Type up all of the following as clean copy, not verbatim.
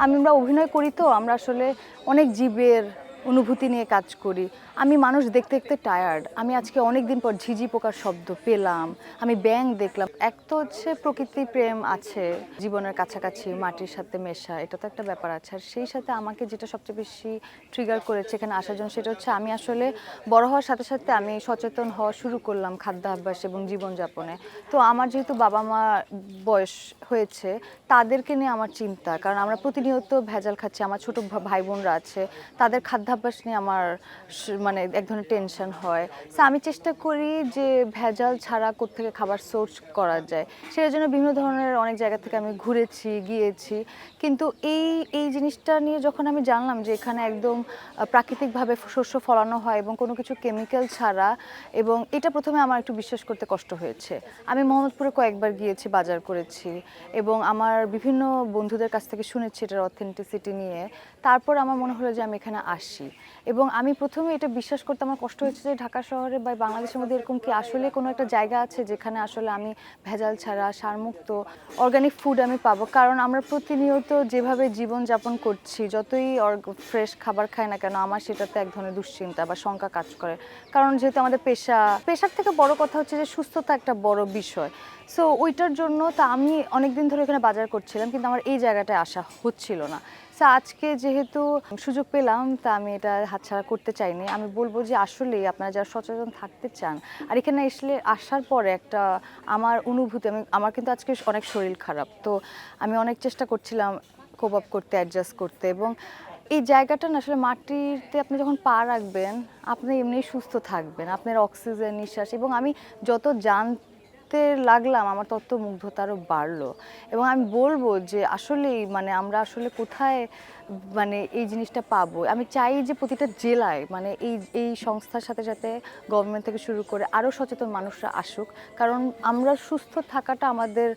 আমরা অভিনয় করি তো আমরা আসলে অনেক জীবের অনুভূতি নিয়ে কাজ করি। আমি মানুষ দেখতে দেখতে টায়ার্ড। আমি আজকে অনেক দিন পর ঝিঝি পোকার শব্দ পেলাম, আমি ব্যাঙ দেখলাম। এক তো হচ্ছে প্রকৃতি প্রেম আছে, জীবনের কাছাকাছি মাটির সাথে মেশা, এটা তো একটা ব্যাপার আছে। আর সেই সাথে আমাকে যেটা সবচেয়ে বেশি ট্রিগার করেছে এখানে আসার জন্য, সেটা হচ্ছে আমি আসলে বড় হওয়ার সাথে সাথে আমি সচেতন হওয়া শুরু করলাম খাদ্যাভ্যাস এবং জীবনযাপনে। তো আমার যেহেতু বাবা মা বয়স হয়েছে, তাদেরকে নিয়ে আমার চিন্তা, কারণ আমরা প্রতিনিয়ত ভেজাল খাচ্ছি। আমার ছোট ভাই বোনরা আছে, তাদের খাদ্যাভ্যাস নিয়ে আমার মানে এক ধরনের টেনশন হয়। সো আমি চেষ্টা করি যে ভেজাল ছাড়া কোত্থেকে খাবার সোর্স করা যায়, সেটার জন্য বিভিন্ন ধরনের অনেক জায়গা থেকে আমি ঘুরেছি গিয়েছি। কিন্তু এই এই জিনিসটা নিয়ে যখন আমি জানলাম যে এখানে একদম প্রাকৃতিকভাবে শস্য ফলানো হয় এবং কোনো কিছু কেমিক্যাল ছাড়া, এবং এটা প্রথমে আমার একটু বিশ্বাস করতে কষ্ট হয়েছে। আমি মোহাম্মদপুরে কয়েকবার গিয়েছি, বাজার করেছি এবং আমার বিভিন্ন বন্ধুদের কাছ থেকে শুনেছি এটার অথেন্টিসিটি নিয়ে। তারপর আমার মনে হলো যে আমি এখানে আসি, এবং আমি প্রথমে এটা বিশ্বাস করতে আমার কষ্ট হয়েছে যে ঢাকা শহরে বা বাংলাদেশের মধ্যে এরকম কি আসলে কোনো একটা জায়গা আছে যেখানে আসলে আমি ভেজাল ছাড়া সারমুক্ত অর্গানিক ফুড আমি পাবো। কারণ আমরা প্রতিনিয়ত যেভাবে জীবনযাপন করছি, যতই ফ্রেশ খাবার খাই না কেন, আমার সেটাতে এক ধরনের দুশ্চিন্তা বা শঙ্কা কাজ করে। কারণ যেহেতু আমাদের পেশার থেকে বড় কথা হচ্ছে যে সুস্থতা একটা বড় বিষয়। সো ওইটার জন্য তা আমি অনেকদিন ধরে এখানে বাজার করছিলাম, কিন্তু আমার এই জায়গাটায় আসা হচ্ছিল না। সো আজকে যেহেতু সুযোগ পেলাম, তা আমি এটা হাতছাড়া করতে চাইনি। আমি বলবো যে আসলেই আপনারা যারা সচেতন থাকতে চান, আর এখানে আসার পরে একটা আমার অনুভূতি, আমার কিন্তু আজকে অনেক শরীর খারাপ, তো আমি অনেক চেষ্টা করছিলাম কোপ আপ করতে, অ্যাডজাস্ট করতে। এবং এই জায়গাটা না আসলে মাটিতে আপনি যখন পা রাখবেন, আপনি এমনি সুস্থ থাকবেন, আপনার অক্সিজেন নিঃশ্বাস। এবং আমি যত জানতে লাগলাম, আমার তত মুগ্ধতা আরও বাড়লো। এবং আমি বলবো যে আসলেই মানে আমরা আসলে কোথায় মানে এই জিনিসটা পাবো। আমি চাই যে প্রতিটা জেলায় মানে এই এই সংস্থার সাথে সাথে গভর্নমেন্ট থেকে শুরু করে আরও সচেতন মানুষরা আসুক। কারণ আমরা সুস্থ থাকাটা আমাদের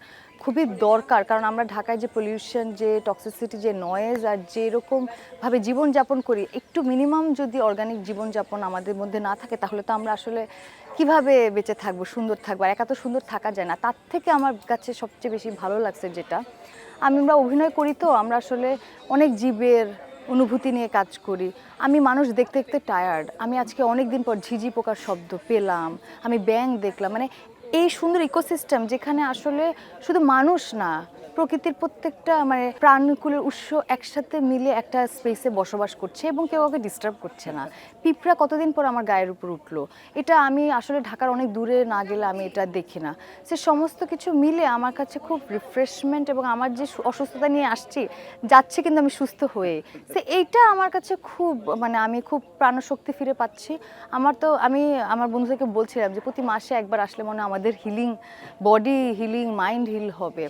খুবই দরকার। কারণ আমরা ঢাকায় যে পলিউশন, যে টক্সিসিটি, যে নয়েজ, আর যেরকমভাবে জীবনযাপন করি, একটু মিনিমাম যদি অর্গানিক জীবনযাপন আমাদের মধ্যে না থাকে, তাহলে তো আমরা আসলে কিভাবে বেঁচে থাকবো, সুন্দর থাকবো? আর একা তো সুন্দর থাকা যায় না। তার থেকে আমার কাছে সবচেয়ে বেশি ভালো লাগছে যেটা, আমরা অভিনয় করি তো আমরা আসলে অনেক জীবের অনুভূতি নিয়ে কাজ করি। আমি মানুষ দেখতে দেখতে টায়ার্ড। আমি আজকে অনেক দিন পর ঝিঝি পোকার শব্দ পেলাম, আমি ব্যাঙ দেখলাম। মানে এই সুন্দর ইকোসিস্টেম যেখানে আসলে শুধু মানুষ না, প্রকৃতির প্রত্যেকটা মানে প্রাণীকুলের উৎস একসাথে মিলে একটা স্পেসে বসবাস করছে এবং কেউ ওকে ডিস্টার্ব করছে না। পিঁপড়া কতদিন পর আমার গায়ের উপর উঠলো, এটা আমি আসলে ঢাকার অনেক দূরে না গেলে আমি এটা দেখি না। সে সমস্ত কিছু মিলে আমার কাছে খুব রিফ্রেশমেন্ট, এবং আমার যে অসুস্থতা নিয়ে আসছি যাচ্ছে কিন্তু আমি সুস্থ হয়ে, সে এইটা আমার কাছে খুব মানে আমি খুব প্রাণশক্তি ফিরে পাচ্ছি। আমি আমার বন্ধুদেরকে বলছিলাম যে প্রতি মাসে একবার আসলে মনে হয় আমাদের healing, body healing, mind heal হবে।